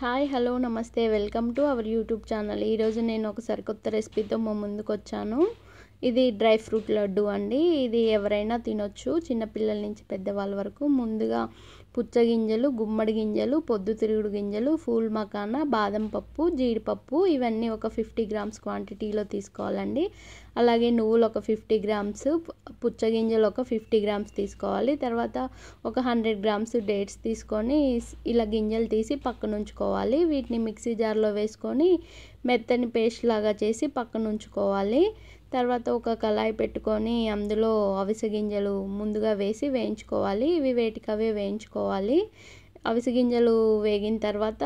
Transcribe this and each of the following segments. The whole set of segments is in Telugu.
హాయ్ హలో నమస్తే welcome to our YouTube channel. ఈరోజు నేను ఒక సరికొత్త రెసిపీతో మా ముందుకు వచ్చాను. ఇది డ్రై ఫ్రూట్ లడ్డు అండి. ఇది ఎవరైనా తినొచ్చు, చిన్నపిల్లల నుంచి పెద్దవాళ్ళ వరకు. ముందుగా పుచ్చగింజలు, గుమ్మడి గింజలు, పొద్దుతిరుగుడు గింజలు, ఫూల్ మకానా, బాదం పప్పు, జీడిపప్పు ఇవన్నీ ఒక 50 గ్రామ్స్ క్వాంటిటీలో తీసుకోవాలండి. అలాగే నువ్వులు ఒక 50 గ్రామ్స్, పుచ్చగింజలు ఒక 50 గ్రామ్స్ తీసుకోవాలి. తర్వాత ఒక 100 గ్రామ్స్ డేట్స్ తీసుకొని ఇలా గింజలు తీసి పక్కన ఉంచుకోవాలి. వీటిని మిక్సీ జార్లో వేసుకొని మెత్తని పేస్ట్ లాగా చేసి పక్కన ఉంచుకోవాలి. తర్వాత ఒక కళాయి పెట్టుకొని అందులో అవిసె గింజలు ముందుగా వేసి వేయించుకోవాలి. ఇవి వేటికవే వేయించుకోవాలి. అవిసె గింజలు వేగిన తర్వాత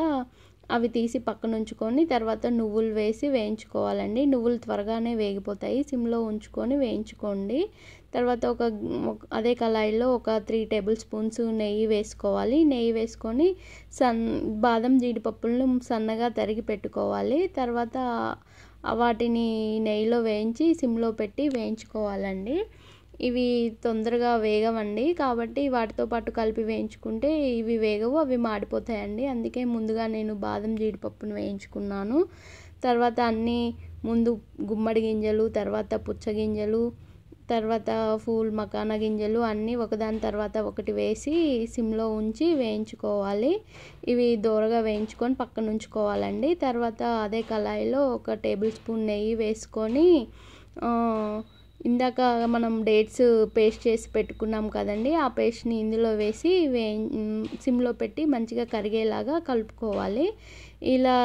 అవి తీసి పక్కన ఉంచుకొని తర్వాత నువ్వులు వేసి వేయించుకోవాలండి. నువ్వులు త్వరగానే వేగిపోతాయి, సిమ్లో ఉంచుకొని వేయించుకోండి. తర్వాత అదే కళాయిలో ఒక 3 టేబుల్ స్పూన్స్ నెయ్యి వేసుకోవాలి. నెయ్యి వేసుకొని బాదం జీడిపప్పులను సన్నగా తరిగి పెట్టుకోవాలి. తర్వాత వాటిని నెయ్యిలో వేయించి సిమ్లో పెట్టి వేయించుకోవాలండి. ఇవి తొందరగా వేగవండి, కాబట్టి వాటితో పాటు కలిపి వేయించుకుంటే ఇవి వేగవు, అవి మాడిపోతాయండి. అందుకే ముందుగా నేను బాదం జీడిపప్పును వేయించుకున్నాను. తర్వాత అన్నీ ముందు గుమ్మడి గింజలు, తర్వాత పుచ్చగింజలు, తర్వాత ఫూల్ మకానా గింజలు అన్నీ ఒకదాని తర్వాత ఒకటి వేసి సిమ్లో ఉంచి వేయించుకోవాలి. ఇవి దోరగా వేయించుకొని పక్కన ఉంచుకోవాలండి. తర్వాత అదే కళాయిలో ఒక టేబుల్ స్పూన్ నెయ్యి వేసుకొని ఇందాక మనం డేట్స్ పేస్ట్ చేసి పెట్టుకున్నాం కదండి, ఆ పేస్ట్ని ఇందులో వేసి సిమ్లో పెట్టి మంచిగా కరిగేలాగా కలుపుకోవాలి. ఇలా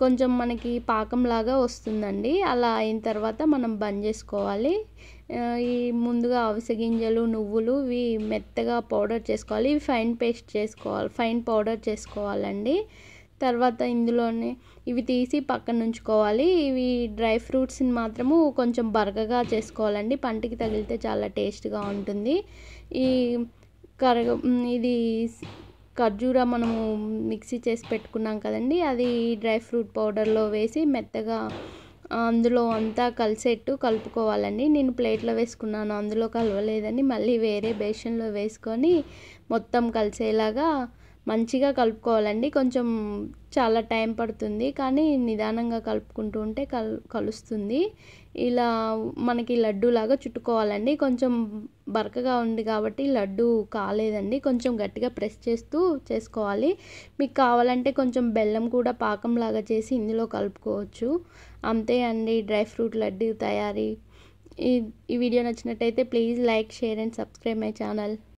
కొంచెం మనకి పాకంలాగా వస్తుందండి. అలా అయిన తర్వాత మనం బంద్ చేసుకోవాలి. ఈ ముందుగా అవిసె గింజలు, నువ్వులు ఇవి మెత్తగా పౌడర్ చేసుకోవాలి. ఇవి ఫైన్ పౌడర్ చేసుకోవాలండి. తర్వాత ఇందులోనే ఇవి తీసి పక్కన ఉంచుకోవాలి. ఇవి డ్రై ఫ్రూట్స్ని మాత్రము కొంచెం బరకగా చేసుకోవాలండి, పంటికి తగిలితే చాలా టేస్ట్గా ఉంటుంది. ఇది ఖర్జూరా మనము మిక్సీ చేసి పెట్టుకున్నాం కదండి, అది డ్రై ఫ్రూట్ పౌడర్లో వేసి మెత్తగా అందులో అంతా కలిసేట్టు కలుపుకోవాలండి. నేను ప్లేట్లో వేసుకున్నాను, అందులో కలవలేదని మళ్ళీ వేరే బేషన్లో వేసుకొని మొత్తం కలిసేలాగా మంచిగా కలుపుకోవాలండి. కొంచెం చాలా టైం పడుతుంది, కానీ నిదానంగా కలుపుకుంటూ ఉంటే కలుస్తుంది. ఇలా మనకి లడ్డూలాగా చుట్టుకోవాలండి. కొంచెం బరకగా ఉంది కాబట్టి లడ్డు కాలేదండి, కొంచెం గట్టిగా ప్రెస్ చేస్తూ చేసుకోవాలి. మీకు కావాలంటే కొంచెం బెల్లం కూడా పాకంలాగా చేసి ఇందులో కలుపుకోవచ్చు. అంతే అండి, డ్రై ఫ్రూట్ లడ్డు తయారీ. ఈ వీడియో నచ్చినట్టయితే please like, share and subscribe my channel.